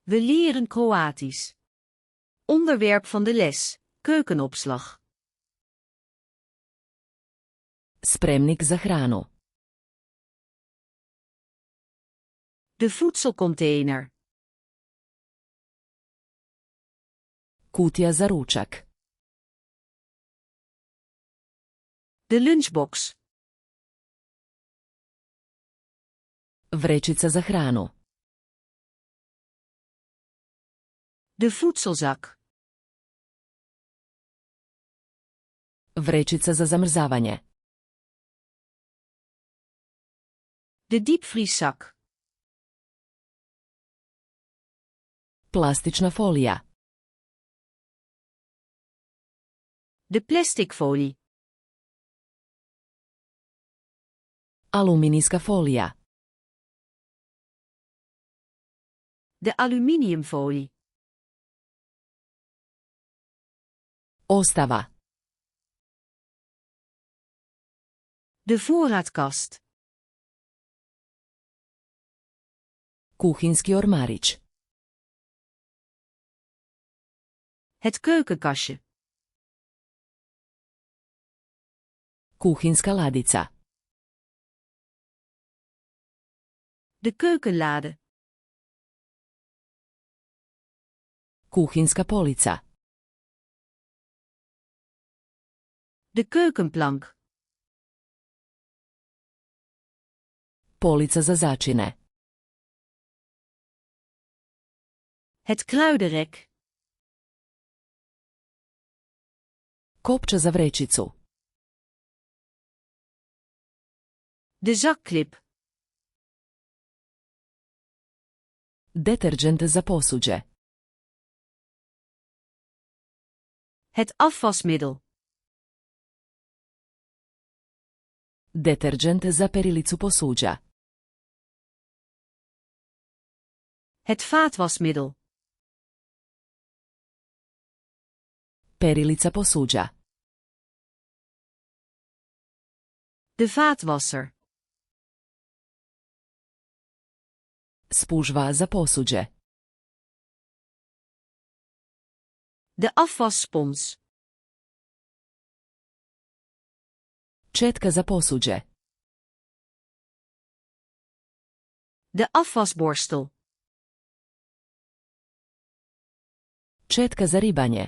We leren Kroatisch. Onderwerp van de les: Keukenopslag. Spremnik za hranu. De voedselcontainer. Kutija za ručak. De lunchbox. Vrećica za hranu. De voedselzak. Vrećica za zamrzavanje. De diepvrieszak. Plastična folija. De plasticfolie. Aluminijska folija. De aluminiumfolie. Ostava. De voorraadkast. Kuhinski ormarić. Het keukenkastje. Kuhinska ladica. De keukenlade. Kuhinska polica. De keukenplank. Polica za začine. Het kruidenrek. Kopča za vrećicu. De zakklip. Deterđent za posuđe. Het afwasmiddel. Deterđent za perilicu posuđa. Het vaatwasmiddel. Perilica posuđa. De vaatwasser. Spužva za posuđe. De afwasspons. Četka za posuđe. De afwasborstel. Četka za ribanje.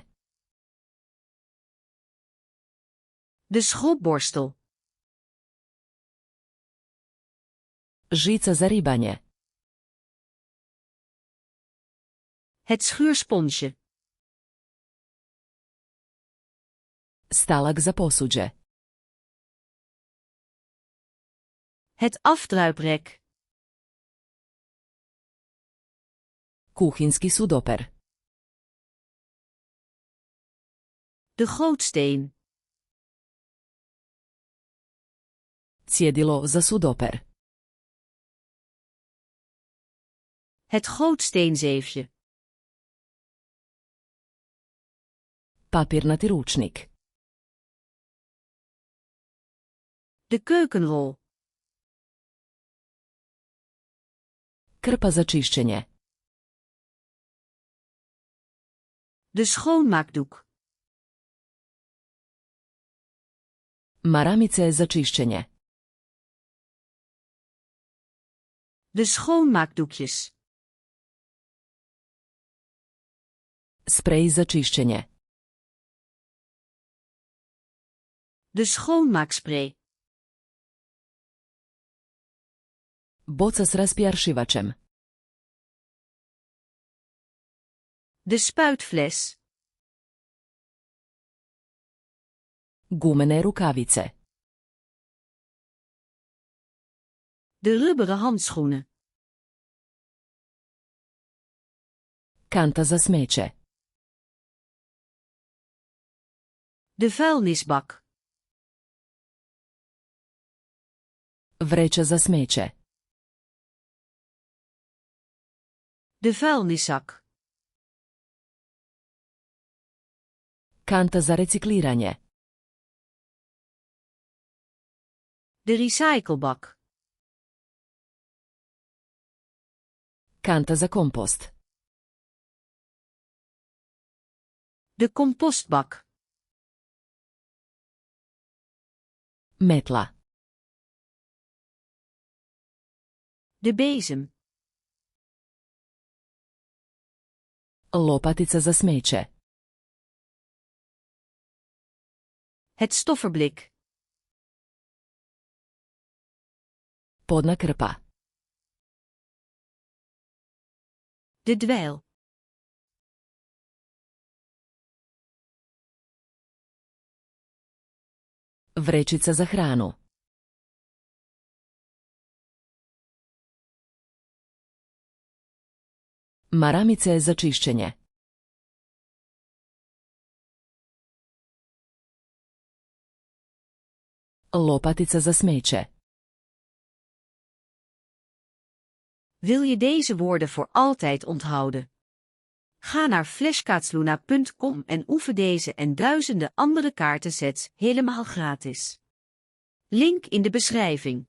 De schropborstel. Žica za ribanje. Het schuursponsje. Stalak za posuđe. Het afdruiprek. Kuhinski sudoper. De gootsteen. Cjedilo za sudoper. Het gootsteenzeefje. Papirnati ručnik. De keukenrol. Krpa za čišćenje. De schoonmaakdoek. Maramice za čišćenje. De schoonmaakdoekjes. Sprej za čišćenje. De schoonmaakspray. Boca s raspjaršivačem. De spuitfles. Gumene rukavice. De rubberen handschoenen. Kanta za smeće. De vuilnisbak. Vreća za smeće. De vuilniszak. Kanta za recikliranje. De recyclebak. Kanta za kompost. De compostbak. Metla. De bezem. Lopatica za smeće. Het stofferblik. Podna krpa. De dweil. Vrećica za hranu. Maramice za čišćenje. Lopatica za smeće. Wil je deze woorden voor altijd onthouden? Ga naar flashkaatsluna.com en oefen deze en duizenden andere kaartensets helemaal gratis. Link in de beschrijving.